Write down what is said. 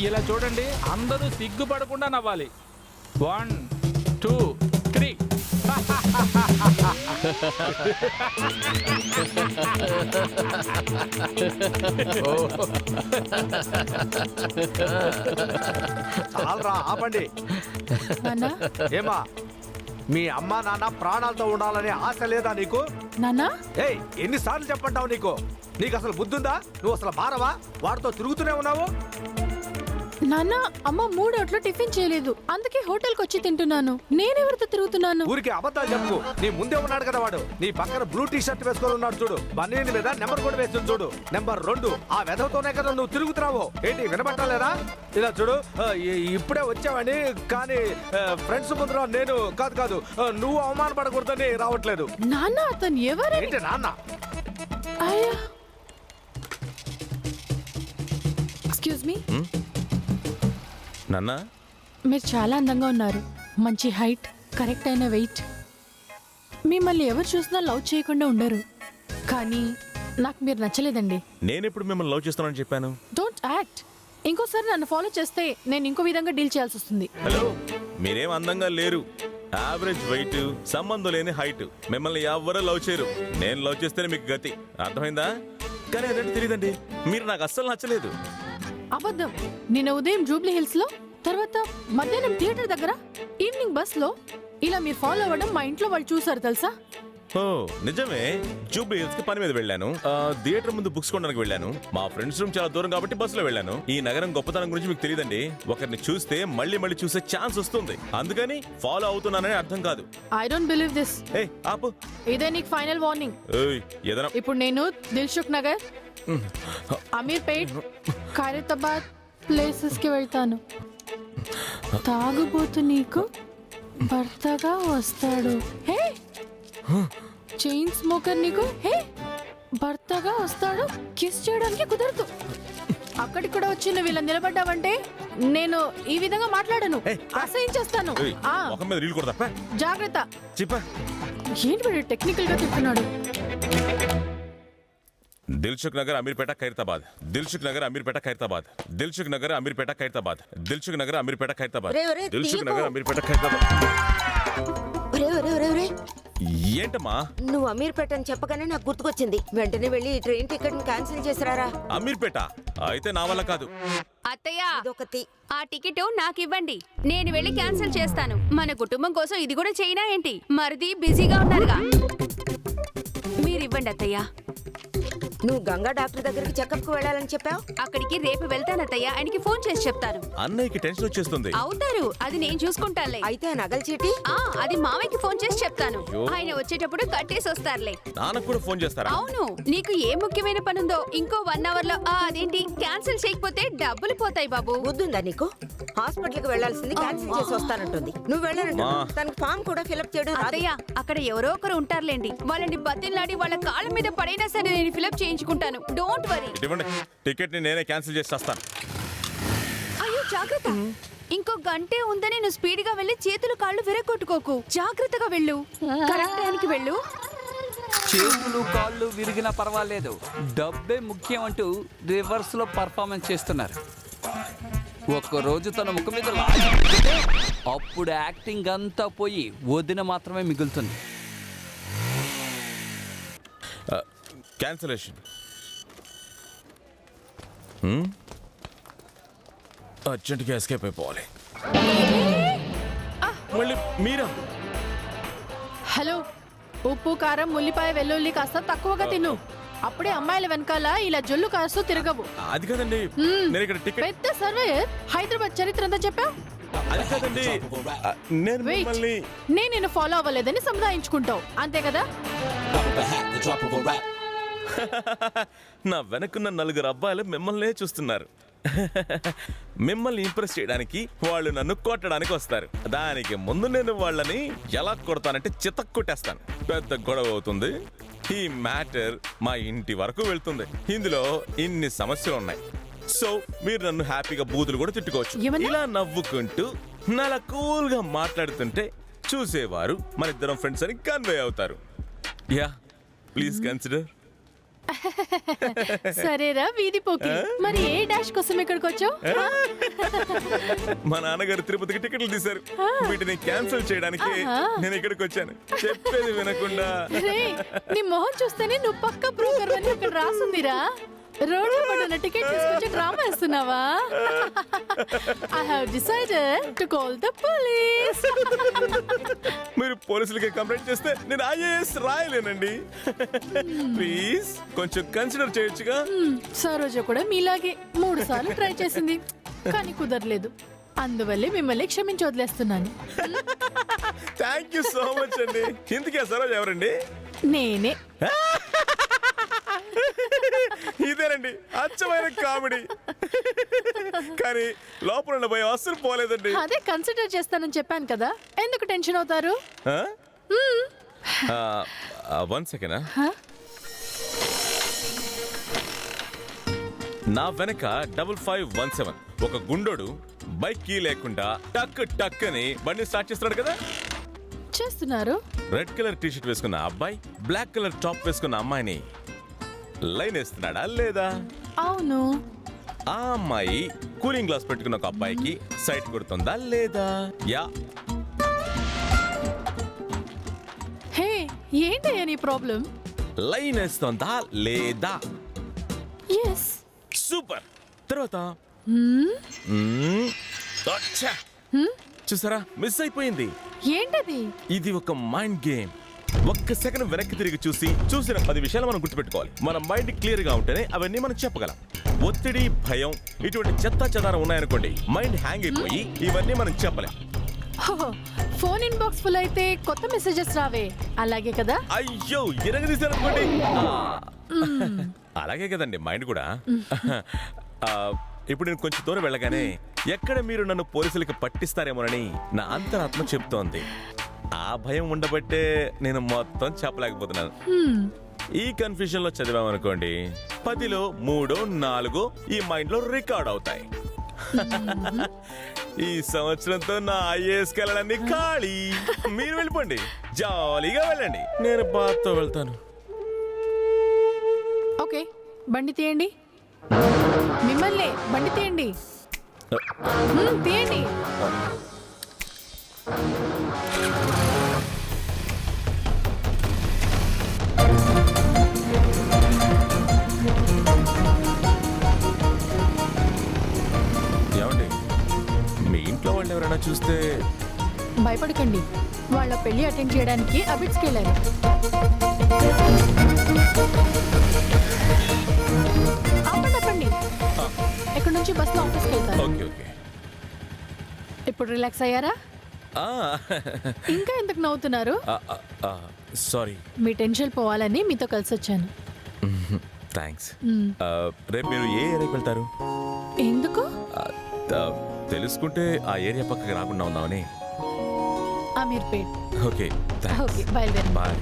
ఇలా చూడండి, అందరూ సిగ్గుపడకుండా నవ్వాలి. 1 2 3. చాలరా, ఆపండి. నాన్నా ఏమా, మీ అమ్మ నాన్న ప్రాణాలతో ఉండాలనే ఆశ లేదా నీకు? నాన్నా ఏయ్, ఎన్నిసార్లు చెప్పంటావు నీకు? నీకు అసలు బుద్ధుందా? నువ్వు అసలు మారవా? వాడితో తిరుగుతూనే ఉన్నావు. నాన్న, అమ్మ 3 రోజులు టిఫిన్ చేయలేదు, అందుకే హోటల్కి వచ్చి తింటున్నాను. నేనెవరితో తిరుగుతున్నాను? ఊరికి అబద్ధాలు చెప్పు. నీ ముందే ఉన్నాడు కదా వాడు. నీ పక్కన బ్లూ టీ షర్ట్ వేసుకొని ఉన్నాడు చూడు. బన్నీని మీద నెంబర్ కూడా వేస్తుంది చూడు, నెంబర్ 2. ఆ వెధవతోనే కదా నువ్వు తిరుగుతున్నావు. ఏంటి వినబట్టలేదా? ఇలా చూడు, ఇప్పుడే వచ్చావని, కానీ ఫ్రెండ్స్ ముందర నేను కాదు నువ్వు అవమానపడకూడదని రావట్లేదు. నాన్న, అతను ఎవరు? ఏంటి నాన్న? అయ్యా, ఎక్స్క్యూజ్ మీ. నాన్న, మీరు చాలా అందంగా ఉన్నారు. మంచి హైట్, కరెక్ట్ అయిన వెయిట్. మిమ్మల్ని ఎవరు చూసినా లవ్ చేయకుండా ఉండరు. కానీ నాకు మీరు నచ్చలేదండి. నేను ఇప్పుడు మిమ్మల్ని లవ్ చేస్తున్నానని చెప్పాను. Don't act. ఇంకోసారి నన్ను ఫాలో చేస్తే నేను ఇంకో విధంగా డీల్ చేయాల్సి వస్తుంది. హలో, మీరేం అందంగా లేరు. యావరేజ్ వెయిట్, సంబంధం లేని హైట్. మిమ్మల్ని ఎవరూ లవ్ చేయరు. నేను లవ్ చేస్తేనే మీకు గతి. అర్థమైందా? కానీ అదంటే తెలియదండి, మీరు నాకు అస్సలు నచ్చలేదు. అబద్ధం. నిన్న ఉదయం జూబ్లీ హిల్స్ లో, తర్వాత మధ్యాహ్నం థియేటర్ దగ్గర, ఈవినింగ్ బస్ లో ఇలా మీరు ఫాలో అవ్వడం మా ఇంట్లో వాళ్ళు చూసారు తెలుసా? ఓ నిజమే. జూబ్లీ హిల్స్ కి పని మీద వెళ్ళాను. థియేటర్ ముందు బుక్స్ కొనడానికి వెళ్ళాను. మా ఫ్రెండ్స్ రూమ్ చాలా దూరం కాబట్టి బస్సులో వెళ్ళాను. ఈ నగరం గొప్పతనం గురించి మీకు తెలియదండి. ఒకరిని చూస్తే మళ్ళీ చూసే ఛాన్స్ వస్తుంది. అందుకని ఫాలో అవుతున్నానని అర్థం కాదు. I don't believe this. ఏయ్ ఆపు. ఇదే నీకు ఫైనల్ వార్నింగ్. ఏయ్ ఏదైనా. ఇప్పుడు నేను దిల్సుఖ్ నగర్, అమీర్పేట్, ఖైరతాబాద్ ప్లేసెస్ కి వెళ్తాను. తాగుబోతు నీకు భర్తగా వస్తాడు. హే, చైన్ స్మోకర్ నీకు హే భర్తగా వస్తాడు. కిస్ చేయడానికి కుదరదు. అక్కడికి కూడా వచ్చి నువ్వు ఇలా నిలబడ్డావంటే నేను ఈ విధంగా మాట్లాడను, అసహించేస్తాను. ముఖం మీద రీల్ కొడతా. జాగ్రత్త. చెప్పా. ఏంటి వీడు టెక్నికల్ గా తిప్పుతున్నాడు? దిల్సుఖ్ నగర్, అమీర్పేట, ఖైరతాబాద్. దిల్సుఖ్ నగర్, అమీర్పేట, ఖైరతాబాద్. దిల్సుఖ్ నగర్, అమీర్పేట, ఖైరతాబాద్. దిల్సుఖ్ నగర్, అమీర్పేట, ఖైరతాబాద్. దిల్సుఖ్ నగర్, అమీర్పేట, ఖైరతాబాద్. ఏంటమ్మా? నువ్వు అమీర్పేట అని చెప్పగానే నాకు గుర్తుకొచ్చింది. వెంటనే వెళ్ళి ఈ ట్రైన్ టికెట్ క్యాన్సిల్ చేసిరారా. అమీర్పేట అయితే నా వల్ల కాదు. అత్తయ్య, ఇదొకటి. ఆ టికెట్ నాకు ఇవ్వండి, నేను వెళ్ళి క్యాన్సిల్ చేస్తాను. మన కుటుంబం కోసం ఇది కూడా చేయనా ఏంటి? మరిది బిజీగా ఉన్నారుగా. మీరు ఇవ్వండి అత్తయ్య. నువ్వు గంగా డాక్టర్ దగ్గరికి చెకప్ కు వెళ్ళాలని చెప్పావు. అక్కడికి రేపు వెళ్తాను అత్తయ్య. ఆయనకి ఫోన్ చేసి చెప్తాను. అన్నయ్యకి టెన్షన్ వచ్చేస్తుంది. అవుతారు, అది నేను చూసుకుంటానులే. అయితే ఆ నగల చీటి అది మామయ్యకి ఫోన్ చేసి చెప్తాను. ఆయన వచ్చేటప్పుడు కట్టేసి వస్తారులే. నాన్నకు కూడా ఫోన్ చేస్తారా? అవును, నీకు ఏ ముఖ్యమైన పని ఉందో ఇంకో 1 అవర్ లో అదేంటి క్యాన్సిల్ చేయకపోతే డబ్బులు పోతాయి బాబు. బుద్ధుందా నీకు? హాస్పిటల్ కి వెళ్లాల్సింది క్యాన్సిల్ చేసి వస్తానంటుంది. నువ్వు వెళ్ళాలంట. తనకు ఫామ్ కూడా ఫిలప్ చేయడం రాదు. అత్తయ్య, అక్కడ ఎవరో ఒకరు ఉంటారులేండి. వాళ్ళని బతిలాడి వాళ్ళ కాళ్ళ మీద పడైనా సరే నేను ఫిలప్ చేయించుకుంటాను. Don't worry. ఇవ్వండి, టికెట్ ని నేనే క్యాన్సిల్ చేసి వస్తాను. అయ్యో జాగ్రత్త. ఇంకో గంటే ఉందని నువ్వు స్పీడ్ గా వెళ్ళి చేతులు కాళ్ళు విరగొట్టుకోకు. జాగ్రత్తగా వెళ్ళు. కరెక్ట్ టైంకి వెళ్ళు. చేతులు కాళ్ళు విరిగినా పర్వాలేదు, డబ్బే ముఖ్యం అంటూ రివర్స్ లో పర్ఫార్మెన్స్ చేస్తున్నారు. ఒక్కరోజు తన ముఖం మీద లాగి అప్పుడు యాక్టింగ్ అంతా పోయి వదిన మాత్రమే మిగులుతుంది. క్యాన్సిలేషన్. అర్జెంట్గా ఎస్కేప్ అయిపోవాలి. మళ్ళీ మీరా? హలో, ఉప్పు కారం ఉల్లిపాయ వెల్లుల్లి కాస్త తక్కువగా తిను. అప్పుడే అమ్మాయిల వెనకాల ఇలా జొల్లు కాస్తూ తిరగవు. అది కాదండి, నేను ఇక్కడ టికెట్. పెద్ద సర్వేయర్ హైదరాబాద్ చరిత్ర అంతా చెప్పా. అది కాదండి, నేను మిమ్మల్ని. నేను నిన్ను ఫాలో అవ్వలేదని సముదాయించుకుంటావు అంతే కదా? నా వెనకున్న 4 అబ్బాయిలు మిమ్మల్నే చూస్తున్నారు. మిమ్మల్ని ఇంప్రెస్ చేయడానికి వాళ్ళు నన్ను కొట్టడానికి వస్తారు. దానికి ముందు నేను వాళ్ళని ఎలా కొడతానంటే చితక్ కొట్టేస్తాను. పెద్ద గొడవ అవుతుంది. ఈ మ్యాటర్ మా ఇంటి వరకు వెళ్తుంది. ఇందులో ఇన్ని సమస్యలు ఉన్నాయి. సో మీరు నన్ను హ్యాపీగా బూతులు కూడా తిట్టుకోవచ్చు. ఇలా నవ్వుకుంటూ నాలా కూల్ గా మాట్లాడుతుంటే చూసేవారు మన ఇద్దరం ఫ్రెండ్స్ అని కన్వే అవుతారు. Yeah, please consider. సరేరా వీధి పోకి, మరి ఏ డాష్ కోసం ఇక్కడికి వచ్చావు? మా నాన్నగారు తిరుపతికి టికెట్లు తీశారు. వీటిని క్యాన్సిల్ చేయడానికి నేను ఇక్కడికి వచ్చాను. చెప్పేది వినకుండా. నీ మొహం చూస్తేనే నువ్వు పక్క బ్రోకర్ అని ఇక్కడ రాసుందిరా. రోడ్డు పడిన టికెట్ తీసుకొచ్చి డ్రామా వేస్తున్నావా? I have decided to call the police. మీరు పోలీసులకి కంప్లైంట్ చేస్తే నేను ఐఏఎస్ రాయలేనండి. ప్లీజ్ కొంచెం కన్సిడర్ చేయొచ్చుగా. సరోజ కూడా మీలాగే 3 సార్లు ట్రై చేసింది, కానీ కుదరలేదు. అందువల్లే మిమ్మల్ని క్షమించి వదిలేస్తున్నాను. థ్యాంక్ యూ సో మచ్ అండి. ఇంతకీ సరోజ ఎవరండి? నేనే. ఇదేనండి అచ్చమైన కామెడీ. కానీ లోపల ఉన్న భయం అస్సలు పోలేదండి. అదే కన్సిడర్ చేస్తానని చెప్పాను కదా, ఎందుకు టెన్షన్ అవుతారు? 1 సెకండ్. నా వెనక 5517 ఒక గుండోడు బైక్ కీ లేకుండా టక్ టక్ అని బండి స్టార్ట్ చేస్తున్నాడు కదా. చేస్తున్నారు. రెడ్ కలర్ టీ షర్ట్ వేసుకున్న అబ్బాయి బ్లాక్ కలర్ టాప్ వేసుకున్న అమ్మాయిని లైన్ వేస్తున్నాడా లేదా? అవును. ఆ అమ్మాయి కూలింగ్ గ్లాస్ పెట్టుకున్న ఒక అబ్బాయికి సైట్ కొడుతుందా లేదా? యా. హే, ఏంటయ్యా నీ ప్రాబ్లం? లైన్ వేస్తుందా లేదా? ఎస్. సూపర్. తర్వాత అచ్చా! చూసారా, మిస్ అయిపోయింది. ఏంటది? ఇది ఒక మైండ్ గేమ్. ఒక్క సెకండ్ వెనక్కి తిరిగి చూసిన 10 విషయాలు మనం గుర్తుపెట్టుకోవాలి. మన మైండ్ క్లియర్ గా ఉంటేనే అవన్నీ మనం చెప్పగలం. ఒత్తిడి, భయం ఇటువంటి చెత్త చెదారం ఉన్నాయనుకోండి, మైండ్ హ్యాంగ్ అయిపోయి ఇవన్నీ మనం చెప్పలేం. ఫోన్ ఇన్బాక్స్ ఫుల్ అయితే కొత్త మెసేజెస్ రావే, అలాగే కదా? అయ్యో, ఎరగదీశారనుకోండి. అలాగే కదండి మైండ్ కూడా. ఇప్పుడు నేను కొంచెం దూరం వెళ్ళగానే ఎక్కడ మీరు నన్ను పోలీసులకి పట్టిస్తారేమోనని నా అంతరాత్మ చెప్తోంది. ఆ భయం ఉండబట్టే నేను మొత్తం చెప్పలేకపోతున్నాను. ఈ కన్ఫ్యూజన్ లో చదివామనుకోండి, 10లో 3, 4 ఈ మైండ్ లో రికార్డ్ అవుతాయి. ఈ సంవత్సరంతో నా ఐఏఎస్ కళలన్నీ ఖాళీ. మీరు వెళ్ళిపోండి, జాలీగా వెళ్ళండి, నేను బాత్తో వెళ్తాను. ఓకే, బండి తీయండి. మిమ్మల్ని బండి తీయండి. తీయండి. ఏమండి, మీ ఇంట్లో వాళ్ళు ఎవరైనా చూస్తే? భయపడకండి, వాళ్ళ పెళ్లి అటెండ్ చేయడానికి అబిట్స్కి వెళ్ళారు. ఆపండి. ఇక్కడ నుంచి బస్లో ఆఫీస్కి వెళ్తారు. Okay okay. ఇప్పుడు రిలాక్స్ అయ్యారా? ఇంకా ఎందుకు నవ్వుతున్నారు? సారీ. మీ టెన్షన్ పోవాలని మీతో కలిసి వచ్చాను. థ్యాంక్స్. రేపు మీరు ఏ ఏరియాకి వెళ్తారు? ఎందుకు? తెలుసుకుంటే ఆ ఏరియా పక్కకి రాకుండా ఉందామని. అమీర్పేట్. ఓకే, ఓకే, బయలుదేరండి. బాయ్.